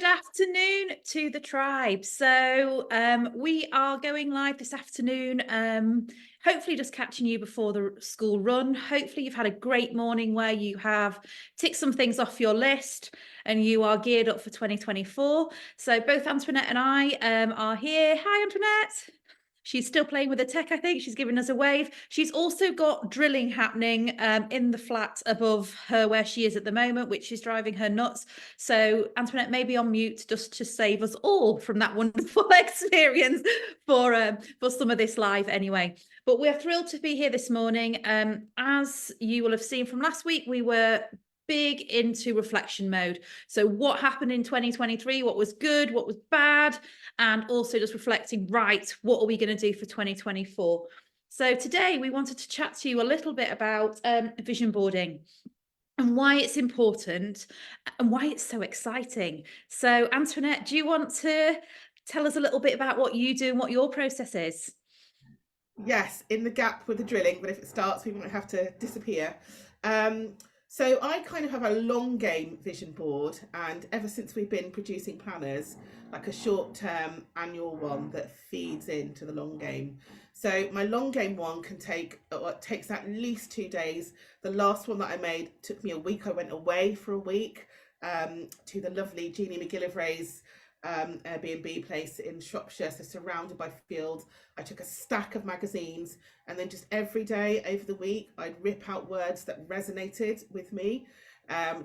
afternoon to the tribe. We are going live this afternoon. Hopefully, just catching you before the school run. Hopefully, you've had a great morning where you have ticked some things off your list and you are geared up for 2024. So, both Antoinette and I are here. Hi, Antoinette. She's still playing with the tech, I think. She's giving us a wave. She's also got drilling happening in the flat above her where she is at the moment, which is driving her nuts. So Antoinette may be on mute just to save us all from that wonderful experience for some of this live anyway. But we're thrilled to be here this morning. As you will have seen from last week, we were big into reflection mode. So what happened in 2023, what was good, what was bad, and also just reflecting, right, what are we going to do for 2024? So today we wanted to chat to you a little bit about vision boarding and why it's important and why it's so exciting. So Antoinette, do you want to tell us a little bit about what you do and what your process is? Yes, in the gap with the drilling, but if it starts, we won't have to disappear. So I kind of have a long game vision board, and ever since we've been producing planners, like a short-term annual one that feeds into the long game. So my long game one can take, it takes at least 2 days. The last one that I made took me a week. I went away for a week to the lovely Jeannie McGillivray's Airbnb place in Shropshire, so surrounded by fields. I took a stack of magazines, and then just every day over the week, I'd rip out words that resonated with me.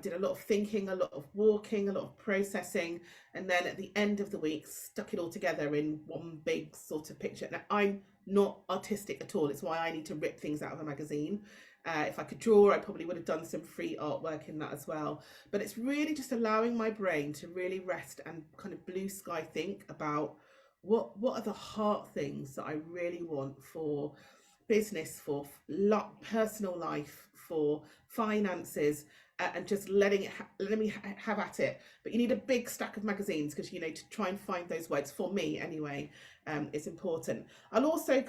Did a lot of thinking, a lot of walking, a lot of processing, and then at the end of the week, stuck it all together in one big sort of picture. Now, I'm not artistic at all. It's why I need to rip things out of a magazine. If I could draw, I probably would have done some free artwork in that as well. But it's really just allowing my brain to really rest and kind of blue sky think about what are the heart things that I really want for business, for personal life, for finances, and just letting me have at it. But you need a big stack of magazines because to try and find those words, for me anyway, is important. I'll also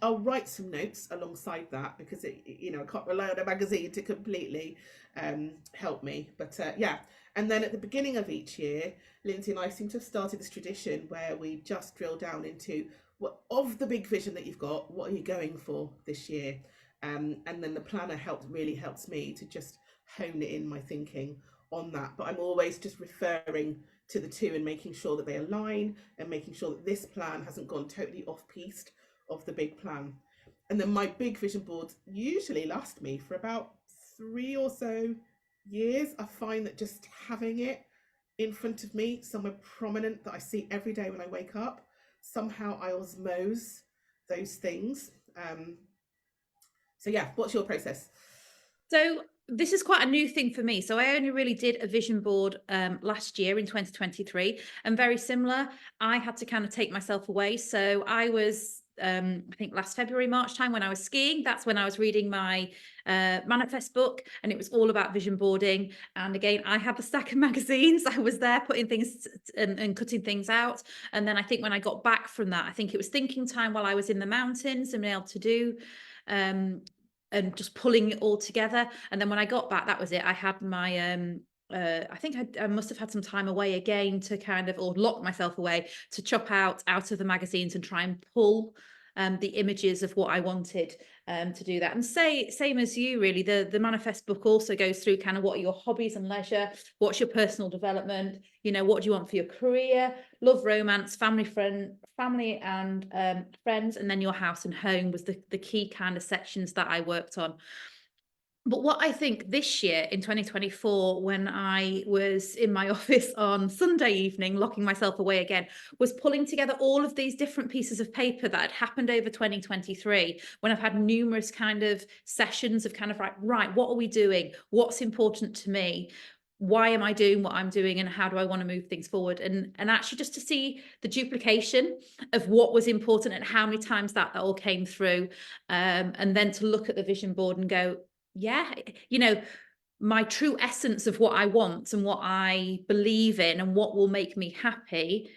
I'll write some notes alongside that because I can't rely on a magazine to completely help me. But yeah, and then at the beginning of each year, Lindsay and I seem to have started this tradition where we just drill down into what of the big vision that you've got, what are you going for this year? And then the planner really helps me to just hone it in my thinking on that. But I'm always just referring to the two and making sure that they align and making sure that this plan hasn't gone totally off piste of the big plan. And then my big vision boards usually last me for about 3 or so years. I find that just having it in front of me, somewhere prominent that I see every day when I wake up, somehow I osmose those things. So yeah, what's your process? So this is quite a new thing for me. So I only really did a vision board last year in 2023, and very similar. I had to kind of take myself away. So I was, I think last February, March time when I was skiing, that's when I was reading my manifest book, and it was all about vision boarding. And again, I had the stack of magazines. I was there putting things and cutting things out. And then I think when I got back from that, I think it was thinking time while I was in the mountains and being able to do and just pulling it all together. And then when I got back, that was it. I had my I think I must have had some time away again to kind of, or lock myself away to chop out of the magazines and try and pull the images of what I wanted to do that. And same as you, really. The manifest book also goes through kind of what are your hobbies and leisure, what's your personal development, what do you want for your career, love, romance, family and friends, and then your house and home was the key kind of sections that I worked on. But what I think this year in 2024, when I was in my office on Sunday evening, locking myself away again, was pulling together all of these different pieces of paper that had happened over 2023, when I've had numerous kind of sessions of kind of like, right, what are we doing? What's important to me? Why am I doing what I'm doing, and how do I want to move things forward? And actually just to see the duplication of what was important and how many times that all came through, and then to look at the vision board and go, yeah, my true essence of what I want and what I believe in and what will make me happy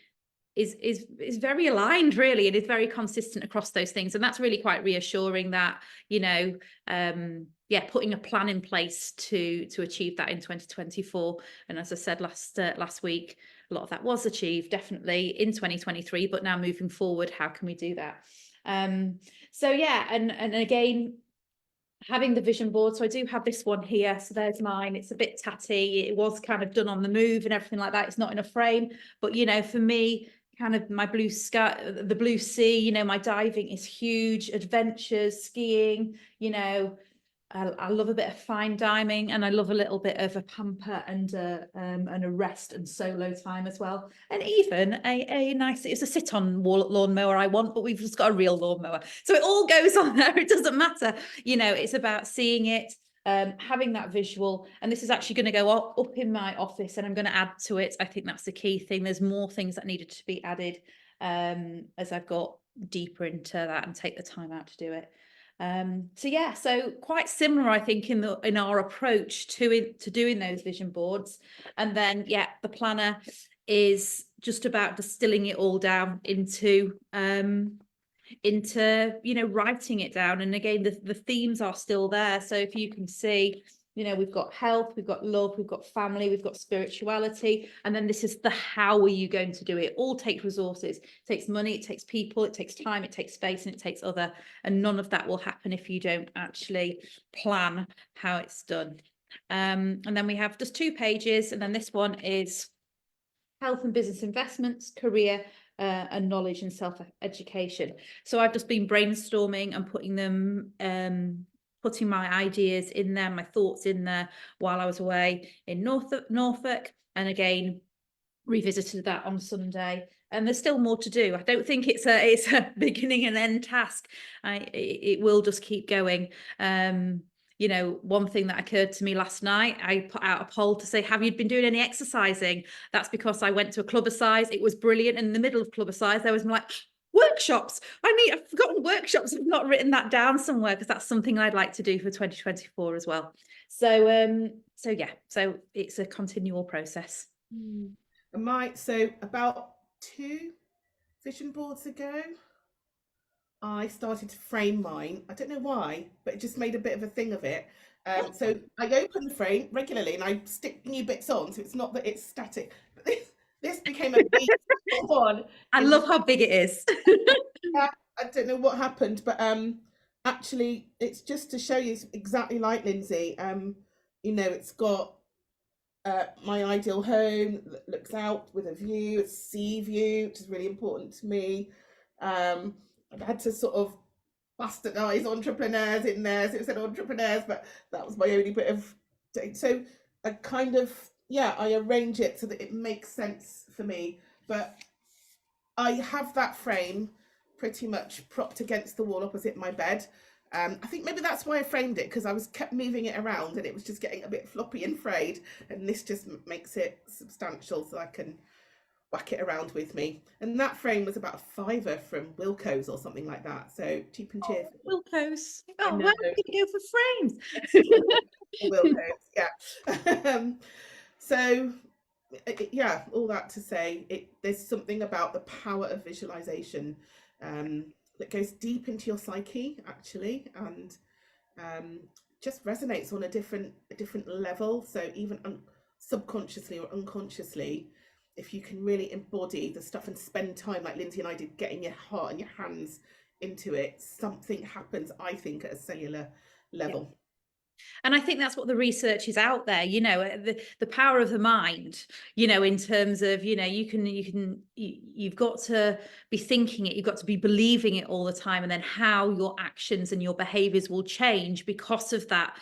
is very aligned, really. It is very consistent across those things, and that's really quite reassuring that putting a plan in place to achieve that in 2024. And as I said last week, a lot of that was achieved definitely in 2023, but now moving forward, how can we do that? So yeah, and again, having the vision board. So I do have this one here. So there's mine. It's a bit tatty. It was kind of done on the move and everything like that. It's not in a frame, but you know, for me, kind of my blue sky, the blue sea, you know, my diving is huge, adventures, skiing, you know, I love a bit of fine dining, and I love a little bit of a pamper and a rest and solo time as well. And even a nice, it's a sit-on lawnmower I want, but we've just got a real lawnmower. So it all goes on there. It doesn't matter. You know, it's about seeing it, having that visual. And this is actually going to go up in my office, and I'm going to add to it. I think that's the key thing. There's more things that needed to be added as I've got deeper into that and take the time out to do it. So yeah, so quite similar, I think, in our approach to doing those vision boards. And then yeah, the planner is just about distilling it all down into you know, writing it down. And again, the themes are still there. So if you can see, you know, we've got health, we've got love, we've got family, we've got spirituality, and then this is the how are you going to do it. It all takes resources, it takes money, it takes people, it takes time, it takes space, and it takes other, and none of that will happen if you don't actually plan how it's done. And then we have just 2 pages, and then this one is health and business investments, career, and knowledge and self-education. So I've just been brainstorming and putting my ideas in there, my thoughts in there while I was away in Norfolk, and again revisited that on Sunday. And there's still more to do. I don't think it's a beginning and end task. It will just keep going. You know, one thing that occurred to me last night, I put out a poll to say, have you been doing any exercising? That's because I went to a Clubbercise. It was brilliant. In the middle of Clubbercise, there was like, workshops. I've forgotten workshops. I've not written that down somewhere, because that's something I'd like to do for 2024 as well. So yeah, so it's a continual process. So about 2 vision boards ago, I started to frame mine. I don't know why, but it just made a bit of a thing of it. So I open the frame regularly and I stick new bits on, so it's not that it's static. But this became a big one. I love how big it is. Yeah, I don't know what happened, but actually, it's just to show you exactly like Lindsay. You know, it's got my ideal home that looks out with a view, a sea view, which is really important to me. I've had to sort of bastardize entrepreneurs in there, so it said entrepreneurs, but that was my only bit of. So I kind of, yeah, I arrange it so that it makes sense for me. But I have that frame pretty much propped against the wall opposite my bed. I think maybe that's why I framed it, because I was kept moving it around and it was just getting a bit floppy and frayed, and this just makes it substantial so I can whack it around with me. And that frame was about a £5 from Wilko's or something like that, so cheap and cheerful. Wilko's. I Oh, know. why did you go for frames? Wilko's, yeah. So yeah, all that to say, there's something about the power of visualization that goes deep into your psyche, actually, and just resonates on a different level. So even subconsciously or unconsciously, if you can really embody the stuff and spend time like Lindsay and I did, getting your heart and your hands into it, something happens, I think, at a cellular level. Yeah. And I think that's what the research is out there, you know, the power of the mind, you know, in terms of, you know, you've got to be thinking it, you've got to be believing it all the time, and then how your actions and your behaviors will change because of that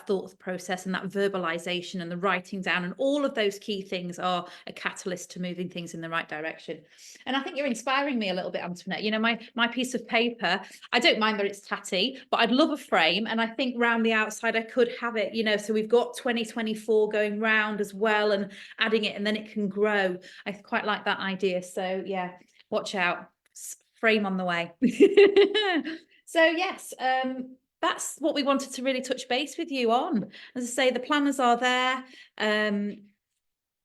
thought process and that verbalization and the writing down, and all of those key things are a catalyst to moving things in the right direction. And I think you're inspiring me a little bit, Antoinette. You know, my piece of paper, I don't mind that it's tatty, but I'd love a frame, and I think round the outside I could have it, you know, so we've got 2024 going round as well and adding it, and then it can grow. I quite like that idea. So yeah, watch out, frame on the way. So yes, that's what we wanted to really touch base with you on. As I say, the planners are there.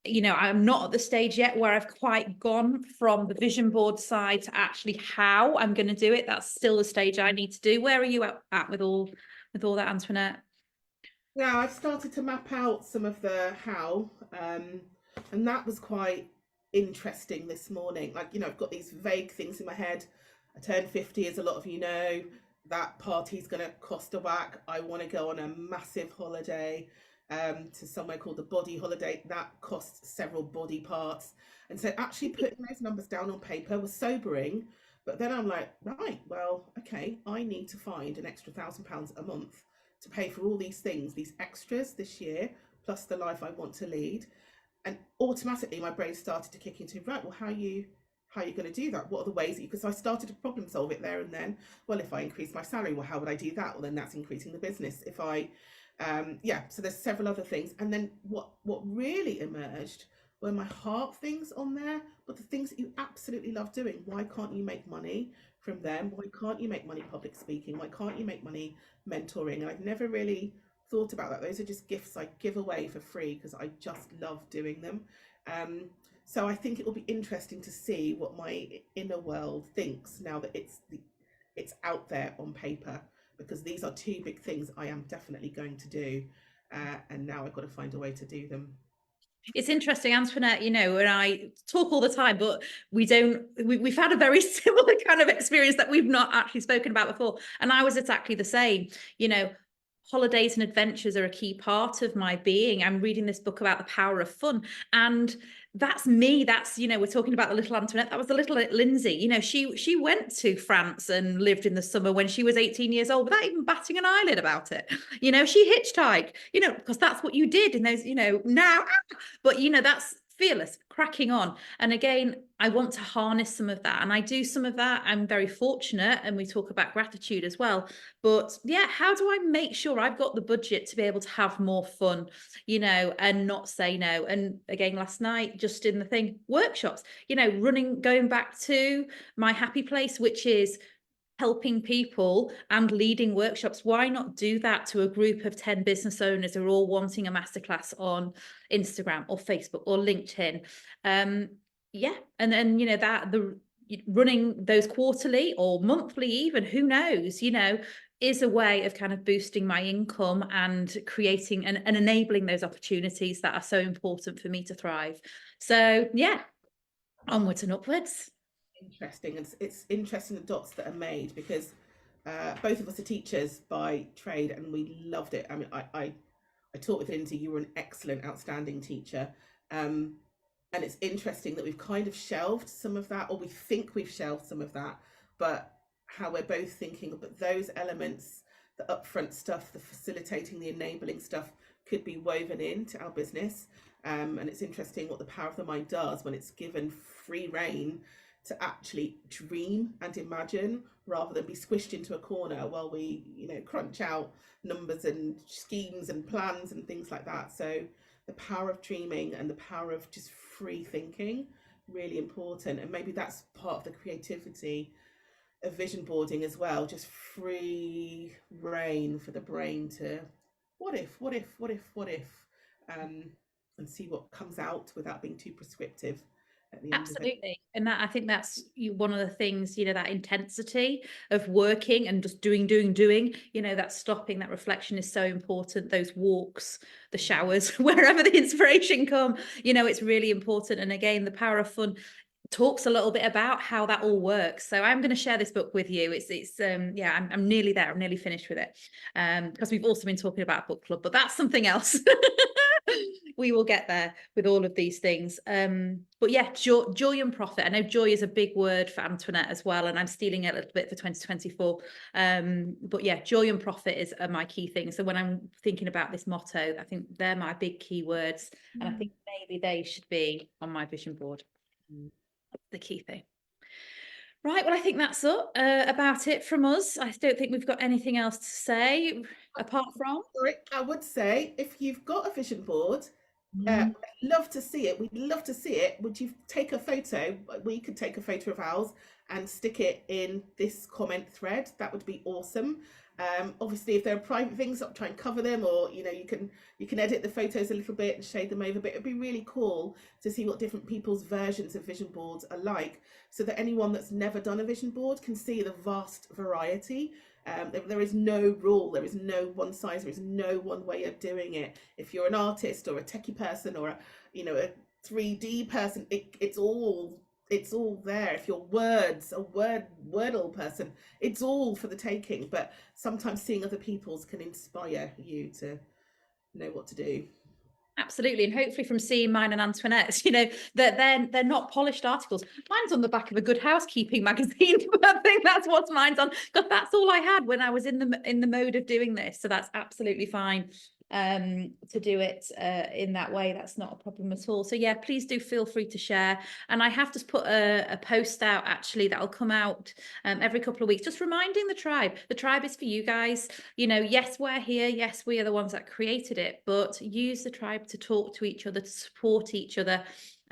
You know, I'm not at the stage yet where I've quite gone from the vision board side to actually how I'm going to do it. That's still the stage I need to do. Where are you at with all that, Antoinette? Yeah, I've started to map out some of the how. And that was quite interesting this morning. Like, I've got these vague things in my head. I turned 50, as a lot of you know. That party's going to cost a whack. I want to go on a massive holiday to somewhere called the Body Holiday. That costs several body parts. And so actually putting those numbers down on paper was sobering. But then I'm like, right, well, okay, I need to find an extra £1,000 a month to pay for all these things, these extras this year, plus the life I want to lead. And automatically my brain started to kick into, right, well, how are you going to do that? What are the ways that because I started to problem solve it there and then. Well, if I increase my salary, well, how would I do that? Well, then that's increasing the business. If I so there's several other things. And then what really emerged were my heart things on there, but the things that you absolutely love doing. Why can't you make money from them? Why can't you make money public speaking? Why can't you make money mentoring? And I've never really thought about that. Those are just gifts I give away for free because I just love doing them. So I think it will be interesting to see what my inner world thinks now that it's out there on paper, because these are two big things I am definitely going to do, and now I've got to find a way to do them. It's interesting, Antoinette, and I talk all the time, but we've had a very similar kind of experience that we've not actually spoken about before. And I was exactly the same. Holidays and adventures are a key part of my being. I'm reading this book about the power of fun, and that's me. That's, we're talking about the little Antoinette. That was the little Lindsay. She went to France and lived in the summer when she was 18 years old without even batting an eyelid about it. She hitchhiked, because that's what you did in those, now, but that's fearless, cracking on. And again, I want to harness some of that, and I do some of that. I'm very fortunate, and we talk about gratitude as well. But yeah, how do I make sure I've got the budget to be able to have more fun, and not say no? And again, last night, just in the thing, workshops, going back to my happy place, which is helping people and leading workshops. Why not do that to a group of 10 business owners who are all wanting a masterclass on Instagram or Facebook or LinkedIn? And then the running those quarterly or monthly, even, who knows, is a way of kind of boosting my income and creating and enabling those opportunities that are so important for me to thrive. So yeah, onwards and upwards. Interesting. It's interesting the dots that are made, because both of us are teachers by trade, and we loved it. I mean, I taught with Lindsay. You were an excellent, outstanding teacher. And it's interesting that we've kind of shelved some of that, or we think we've shelved some of that, but how we're both thinking, but those elements, the upfront stuff, the facilitating, the enabling stuff, could be woven into our business. And it's interesting what the power of the mind does when it's given free rein to actually dream and imagine, rather than be squished into a corner while we crunch out numbers and schemes and plans and things like that. So the power of dreaming and the power of just free thinking, really important. And maybe that's part of the creativity of vision boarding as well, just free rein for the brain to what if, and see what comes out without being too prescriptive. Absolutely. And that, I think that's one of the things, that intensity of working and just doing, that stopping, that reflection is so important. Those walks, the showers, wherever the inspiration come, it's really important. And again, the power of fun talks a little bit about how that all works. So I'm going to share this book with you. I'm nearly there. I'm nearly finished with it. Because we've also been talking about book club, but that's something else. We will get there with all of these things. But yeah, joy and profit. I know joy is a big word for Antoinette as well, and I'm stealing it a little bit for 2024. But yeah, joy and profit are my key things. So when I'm thinking about this motto, I think they're my big key words, and I think maybe they should be on my vision board. That's the key thing. Right, well, I think that's about it from us. I don't think we've got anything else to say apart from. I would say, if you've got a vision board, I'd love to see it. We'd love to see it. Would you take a photo? We could take a photo of ours and stick it in this comment thread. That would be awesome. Obviously, if there are private things, I'll try and cover them, or you can edit the photos a little bit and shade them over. But it'd be really cool to see what different people's versions of vision boards are like, so that anyone that's never done a vision board can see the vast variety. There is no rule, there is no one size, there is no one way of doing it. If you're an artist or a techie person or a 3D person. It's all there. If you're words, a wordle person, it's all for the taking. But sometimes seeing other people's can inspire you to know what to do. Absolutely, and hopefully from seeing mine and Antoinette's, you know, that they're not polished articles. Mine's on the back of a Good Housekeeping magazine. I think that's what mine's on. God, that's all I had when I was in the mode of doing this. So that's absolutely fine to do it in that way. That's not a problem at all. So yeah, please do feel free to share. And I have just put a post out actually that'll come out every couple of weeks, just reminding the tribe. The tribe is for you guys. You know, yes, we're here. Yes, we are the ones that created it, but use the tribe to talk to each other, to support each other.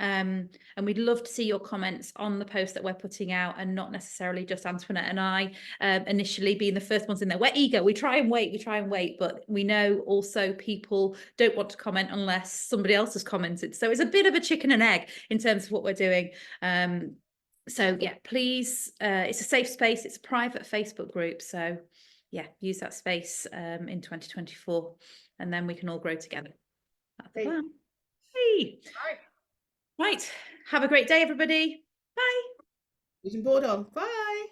And we'd love to see your comments on the post that we're putting out, and not necessarily just Antoinette and I initially being the first ones in there. We're eager, we try and wait, but we know also people don't want to comment unless somebody else has commented. So it's a bit of a chicken and egg in terms of what we're doing. So yeah, please, it's a safe space, it's a private Facebook group. So yeah, use that space in 2024, and then we can all grow together. That's the plan. Hey. Right. Have a great day, everybody. Bye. Vision board on. Bye.